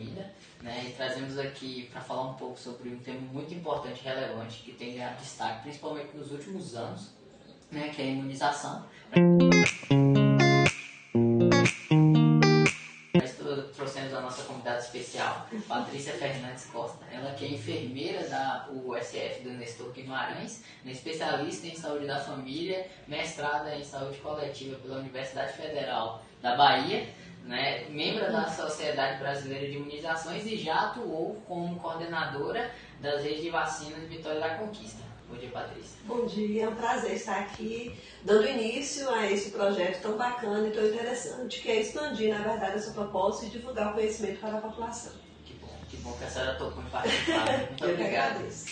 Vida, né? E trazemos aqui para falar um pouco sobre um tema muito importante e relevante que tem ganhado destaque, principalmente nos últimos anos, né? Que é a imunização. Trouxemos a nossa convidada especial, Patrícia Fernandes Costa. Ela que é enfermeira da USF do Nestor Guimarães, especialista em saúde da família, mestrada em saúde coletiva pela Universidade Federal da Bahia, né, membro da Sociedade Brasileira de Imunizações e já atuou como coordenadora das redes de vacinas de Vitória da Conquista. Bom dia, Patrícia. Bom dia, é um prazer estar aqui dando início a esse projeto tão bacana e tão interessante, que é expandir, na verdade, essa proposta e divulgar o conhecimento para a população. Que bom que a senhora topou em participar. Muito obrigado. Eu agradeço.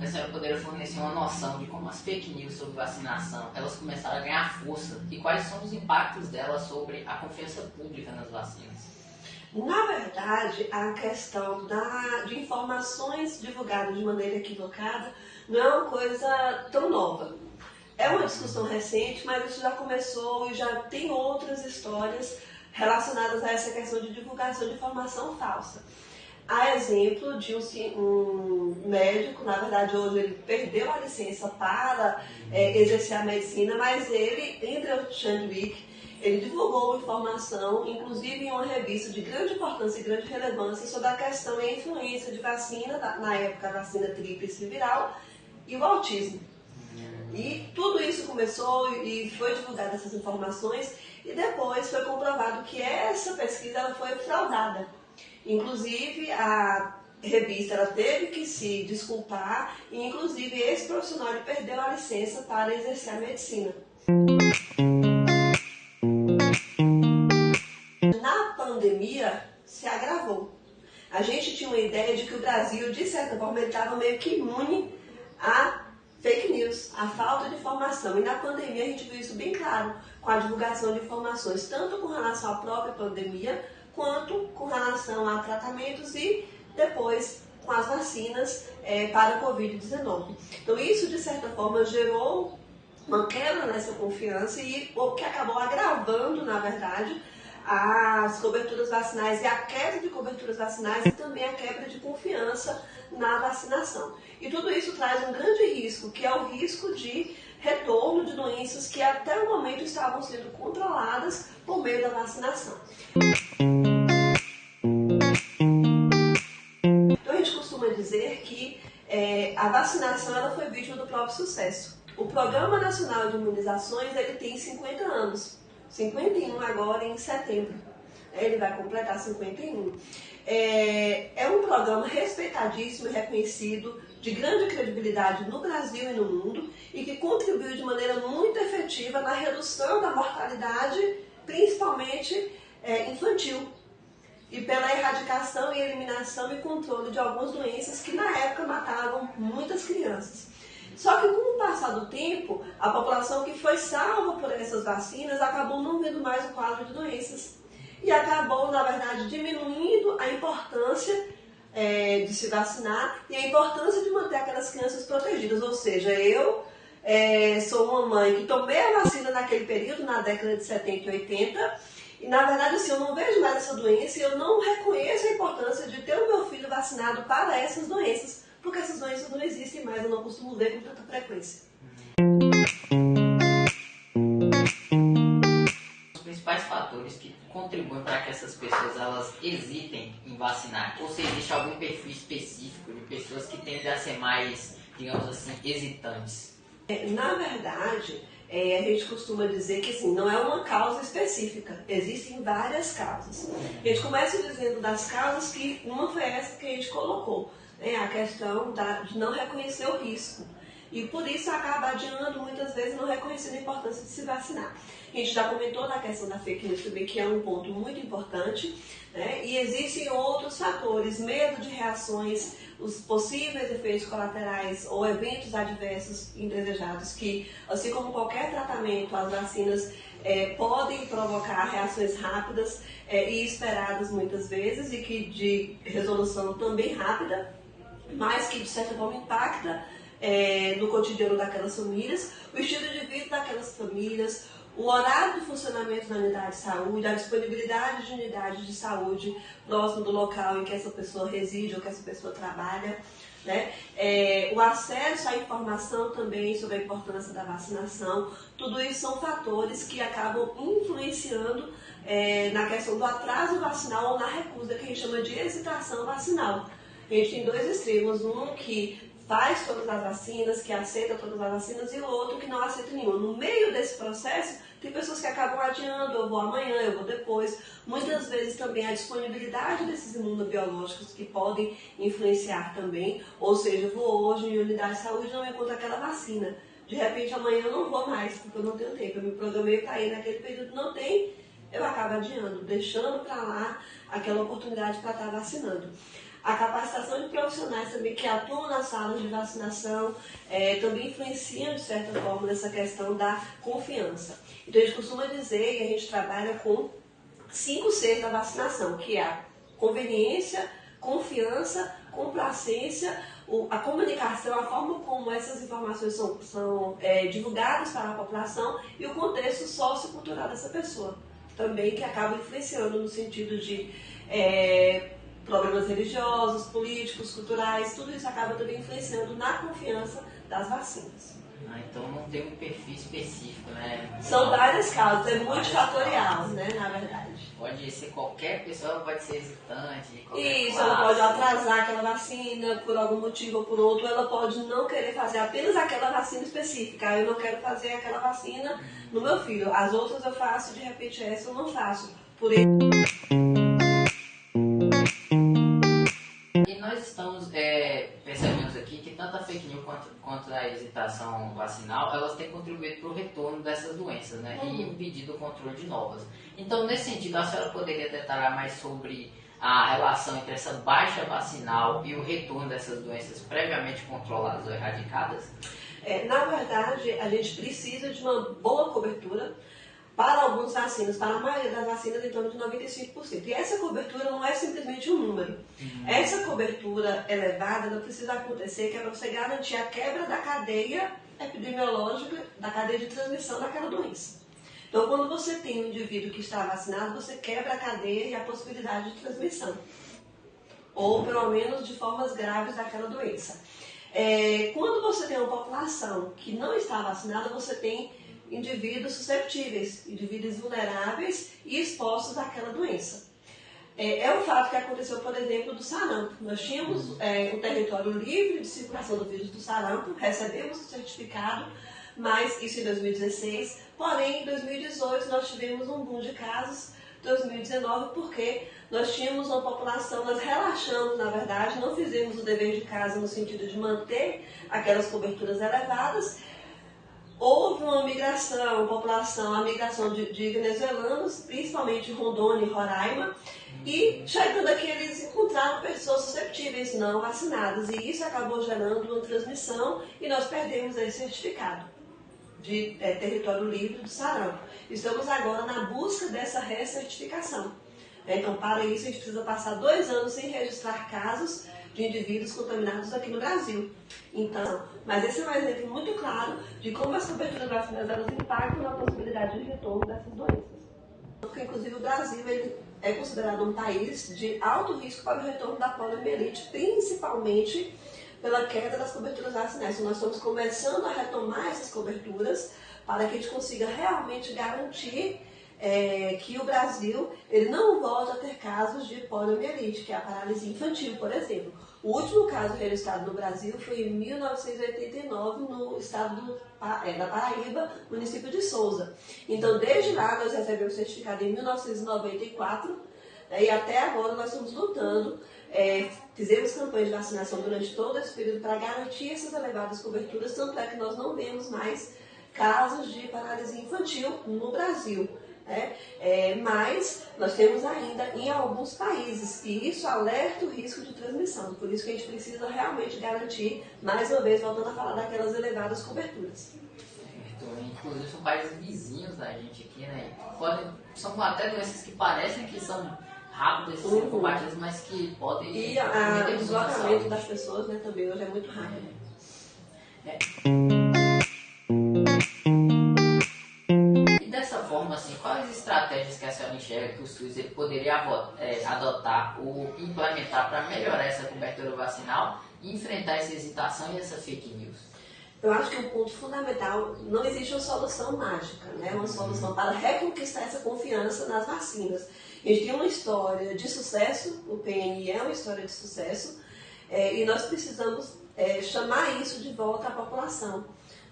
A senhora poderia fornecer uma noção de como as fake news sobre vacinação elas começaram a ganhar força e quais são os impactos delas sobre a confiança pública nas vacinas? Na verdade, a questão de informações divulgadas de maneira equivocada não é uma coisa tão nova. É uma discussão recente, mas isso já começou e já tem outras histórias relacionadas a essa questão de divulgação de informação falsa. Há exemplo de um médico, na verdade hoje ele perdeu a licença para exercer a medicina, mas ele, Andrew Chadwick, ele divulgou informação, inclusive em uma revista de grande importância e grande relevância, sobre a questão e a influência de vacina, na época a vacina tríplice viral, e o autismo. E tudo isso começou e foi divulgada essas informações, e depois foi comprovado que essa pesquisa ela foi fraudada. Inclusive, a revista ela teve que se desculpar, e inclusive esse profissional ele perdeu a licença para exercer a medicina. Na pandemia, se agravou. A gente tinha uma ideia de que o Brasil, de certa forma, estava meio que imune a fake news, a falta de informação. E na pandemia a gente viu isso bem claro, com a divulgação de informações, tanto com relação à própria pandemia, quanto com relação a tratamentos e depois com as vacinas para a Covid-19. Então isso, de certa forma, gerou uma quebra nessa confiança e o que acabou agravando, na verdade, as coberturas vacinais e a queda de coberturas vacinais e também a quebra de confiança na vacinação. E tudo isso traz um grande risco, que é o risco de retorno de doenças que até o momento estavam sendo controladas por meio da vacinação. Então a gente costuma dizer que a vacinação ela foi vítima do próprio sucesso. O Programa Nacional de Imunizações ele tem 50 anos. 51 agora em setembro. Ele vai completar 51. É um programa respeitadíssimo e reconhecido, de grande credibilidade no Brasil e no mundo, e que contribuiu de maneira muito efetiva na redução da mortalidade, principalmente infantil, e pela erradicação e eliminação e controle de algumas doenças que na época matavam muitas crianças. Só que com o passar do tempo, a população que foi salva por essas vacinas acabou não vendo mais o quadro de doenças. E acabou, na verdade, diminuindo a importância de se vacinar e a importância de manter aquelas crianças protegidas. Ou seja, eu sou uma mãe que tomei a vacina naquele período, na década de 70 e 80, e na verdade assim, eu não vejo mais essa doença e eu não reconheço a importância de ter o meu filho vacinado para essas doenças, porque essas doenças não existem mais, eu não costumo ver com tanta frequência. Os principais fatores que contribuem para que essas pessoas elas hesitem em vacinar, ou se existe algum perfil específico de pessoas que tendem a ser mais, digamos assim, hesitantes? Na verdade, a gente costuma dizer que assim, não é uma causa específica, existem várias causas. A gente começa dizendo das causas que uma foi essa que a gente colocou, a questão de não reconhecer o risco. E por isso acaba adiando muitas vezes não reconhecendo a importância de se vacinar. A gente já comentou na questão da fake news também, que é um ponto muito importante, e existem outros fatores, medo de reações, os possíveis efeitos colaterais ou eventos adversos indesejados, que assim como qualquer tratamento, as vacinas podem provocar reações rápidas e esperadas muitas vezes, e que de resolução também rápida, mas que de certa forma impacta no cotidiano daquelas famílias, o estilo de vida daquelas famílias, o horário do funcionamento da unidade de saúde, a disponibilidade de unidades de saúde próximo do local em que essa pessoa reside ou que essa pessoa trabalha, né? O acesso à informação também sobre a importância da vacinação, tudo isso são fatores que acabam influenciando na questão do atraso vacinal ou na recusa, que a gente chama de hesitação vacinal. A gente tem dois extremos, um que faz todas as vacinas, que aceita todas as vacinas, e o outro que não aceita nenhuma. No meio desse processo, tem pessoas que acabam adiando, eu vou amanhã, eu vou depois. Muitas vezes também a disponibilidade desses imunobiológicos que podem influenciar também, ou seja, eu vou hoje em unidade de saúde e não encontro aquela vacina. De repente amanhã eu não vou mais, porque eu não tenho tempo, eu me programei para ir naquele período, não tem, eu acabo adiando, deixando para lá aquela oportunidade para estar vacinando. A capacitação de profissionais também que atuam nas salas de vacinação também influenciam, de certa forma, nessa questão da confiança. Então, a gente costuma dizer, e a gente trabalha com 5 Cs da vacinação, que é a conveniência, confiança, complacência, a comunicação, a forma como essas informações são divulgadas para a população e o contexto sociocultural dessa pessoa. Também que acaba influenciando no sentido de problemas religiosos, políticos, culturais, tudo isso acaba também influenciando na confiança das vacinas. Então não tem um perfil específico, né? São várias causas, é multifatorial, né, na verdade. Pode ser qualquer pessoa, pode ser hesitante. Isso, ela pode atrasar aquela vacina por algum motivo ou por outro, ela pode não querer fazer apenas aquela vacina específica. Eu não quero fazer aquela vacina no meu filho, as outras eu faço, de repente essa eu não faço. Por isso. Percebemos aqui que tanto a fake news quanto a hesitação vacinal, elas têm contribuído para o retorno dessas doenças, né? E impedido o controle de novas. Então, nesse sentido, a senhora poderia detalhar mais sobre a relação entre essa baixa vacinal e o retorno dessas doenças previamente controladas ou erradicadas? Na verdade, a gente precisa de uma boa cobertura. Para algumas vacinas, para a maioria das vacinas, em torno de 95%. E essa cobertura não é simplesmente um número. Essa cobertura elevada não precisa acontecer, que é para você garantir a quebra da cadeia epidemiológica, da cadeia de transmissão daquela doença. Então, quando você tem um indivíduo que está vacinado, você quebra a cadeia e a possibilidade de transmissão. Ou, pelo menos, de formas graves daquela doença. Quando você tem uma população que não está vacinada, você tem indivíduos susceptíveis, indivíduos vulneráveis e expostos àquela doença. Um fato que aconteceu, por exemplo, do sarampo. Nós tínhamos um território livre de circulação do vírus do sarampo, recebemos o certificado, mas isso em 2016, porém em 2018 nós tivemos um boom de casos, 2019, porque nós tínhamos uma população, nós relaxamos, na verdade, não fizemos o dever de casa no sentido de manter aquelas coberturas elevadas. Houve uma migração, a migração de venezuelanos, principalmente Rondônia e Roraima, e chegando aqui eles encontraram pessoas susceptíveis, não vacinadas, e isso acabou gerando uma transmissão e nós perdemos esse certificado de território livre do sarampo. Estamos agora na busca dessa recertificação. Então, para isso, a gente precisa passar 2 anos sem registrar casos de indivíduos contaminados aqui no Brasil. Então, mas esse é um exemplo muito claro de como as coberturas vacinais elas impactam na possibilidade de retorno dessas doenças. Porque, inclusive, o Brasil ele é considerado um país de alto risco para o retorno da poliomielite, principalmente pela queda das coberturas vacinais. Então, nós estamos começando a retomar essas coberturas para que a gente consiga realmente garantir que o Brasil ele não volta a ter casos de poliomielite, que é a paralisia infantil, por exemplo. O último caso registrado no Brasil foi em 1989, no estado da Paraíba, município de Souza. Então, desde lá, nós recebemos o certificado em 1994, e até agora nós estamos lutando. Fizemos campanha de vacinação durante todo esse período para garantir essas elevadas coberturas, tanto é que nós não vemos mais casos de paralisia infantil no Brasil. Mas nós temos ainda em alguns países, e isso alerta o risco de transmissão. Por isso que a gente precisa realmente garantir, mais uma vez, voltando a falar daquelas elevadas coberturas. Inclusive são países vizinhos da gente aqui, né? São até doenças que parecem que são rápidas de serem combatidas, mas que podem... E o deslocamento das pessoas, né, também hoje é muito rápido. quais estratégias que a senhora enxerga que o SUS ele poderia adotar ou implementar para melhorar essa cobertura vacinal e enfrentar essa hesitação e essa fake news? Eu acho que o ponto fundamental, não existe uma solução mágica, né? Uma solução para reconquistar essa confiança nas vacinas. A gente tem uma história de sucesso, o PNI é uma história de sucesso, e nós precisamos chamar isso de volta à população.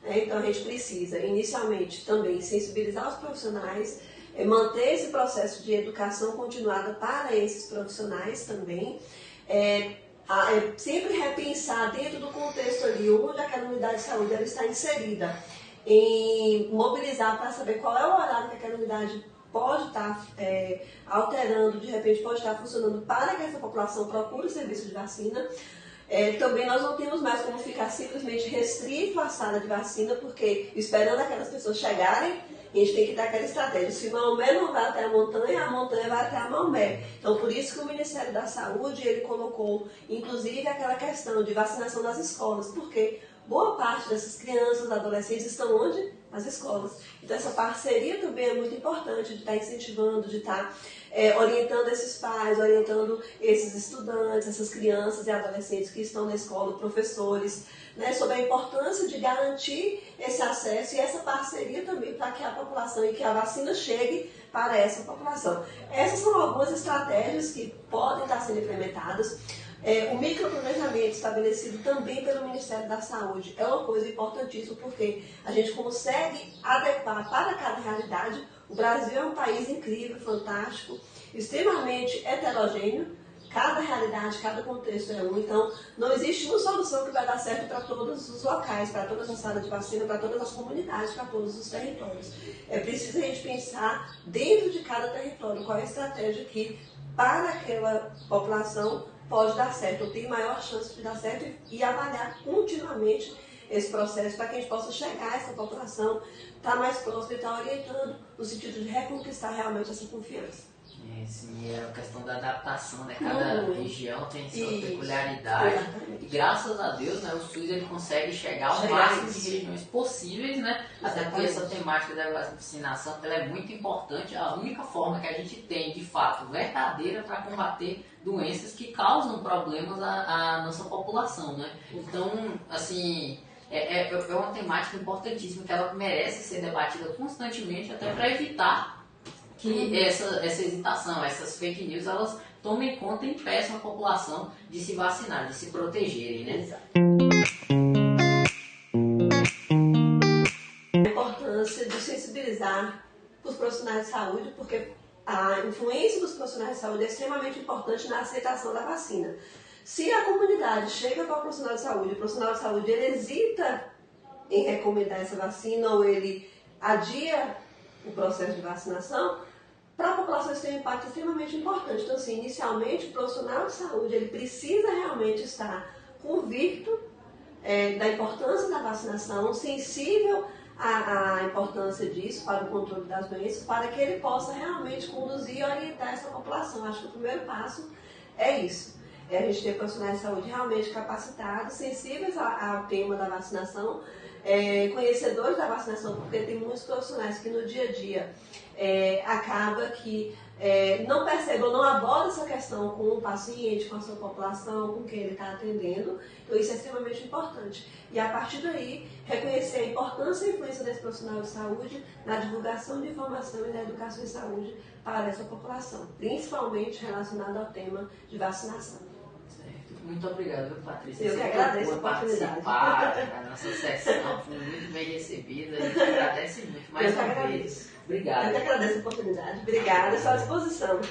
Então a gente precisa, inicialmente, também sensibilizar os profissionais, manter esse processo de educação continuada para esses profissionais também, sempre repensar dentro do contexto ali, onde aquela unidade de saúde ela está inserida, em mobilizar para saber qual é o horário que aquela unidade pode estar alterando, de repente pode estar funcionando para que essa população procure o serviço de vacina. Também nós não temos mais como ficar simplesmente restrito à sala de vacina, porque esperando aquelas pessoas chegarem, a gente tem que dar aquela estratégia. Se Maomé não vai até a montanha vai até a Maomé. Então, por isso que o Ministério da Saúde, ele colocou, inclusive, aquela questão de vacinação nas escolas, porque boa parte dessas crianças, adolescentes, estão onde? Nas escolas. Então, essa parceria também é muito importante, de estar incentivando, de estar orientando esses pais, orientando esses estudantes, essas crianças e adolescentes que estão na escola, professores, né, sobre a importância de garantir esse acesso e essa parceria também para que a população e que a vacina chegue para essa população. Essas são algumas estratégias que podem estar sendo implementadas. O microplanejamento estabelecido também pelo Ministério da Saúde é uma coisa importantíssima, porque a gente consegue adequar para cada realidade. O Brasil é um país incrível, fantástico, extremamente heterogêneo. Cada realidade, cada contexto é um. Então, não existe uma solução que vai dar certo para todos os locais, para todas as salas de vacina, para todas as comunidades, para todos os territórios. É preciso a gente pensar dentro de cada território qual é a estratégia que, para aquela população, pode dar certo, ou tem maior chance de dar certo, e avaliar continuamente esse processo para que a gente possa chegar a essa população, estar mais próximo e estar orientando no sentido de reconquistar realmente essa confiança. Sim, é a questão da adaptação, né? Cada região tem sua peculiaridade. Exatamente. E graças a Deus, né, o SUS ele consegue chegar ao máximo de regiões possíveis, né? Até porque essa temática da vacinação ela é muito importante. A única forma que a gente tem, de fato, verdadeira para combater doenças que causam problemas à nossa população, né? Então, assim, é uma temática importantíssima que ela merece ser debatida constantemente, até para evitar que essa hesitação, essas fake news, elas tomem conta e impeçam a população de se vacinar, de se protegerem, né? Exato. A importância de sensibilizar os profissionais de saúde, porque a influência dos profissionais de saúde é extremamente importante na aceitação da vacina. Se a comunidade chega para o profissional de saúde, o profissional de saúde ele hesita em recomendar essa vacina ou ele adia o processo de vacinação, para a população isso tem um impacto extremamente importante. Então, assim, inicialmente, o profissional de saúde ele precisa realmente estar convicto da importância da vacinação, sensível à importância disso para o controle das doenças, para que ele possa realmente conduzir e orientar essa população. Acho que o primeiro passo é isso. A gente ter profissionais de saúde realmente capacitados, sensíveis ao tema da vacinação, conhecedores da vacinação, porque tem muitos profissionais que no dia a dia acaba que não percebe ou não aborda essa questão com o paciente, com a sua população, com quem ele está atendendo. Então isso é extremamente importante. E a partir daí, reconhecer a importância e a influência desse profissional de saúde na divulgação de informação e na educação em saúde para essa população, principalmente relacionado ao tema de vacinação. Muito obrigado, Patrícia. Eu que agradeço a oportunidade. A nossa sessão foi muito bem recebida. A gente agradece muito mais uma vez. Obrigado. Eu que agradeço a oportunidade. Obrigada, estou à disposição.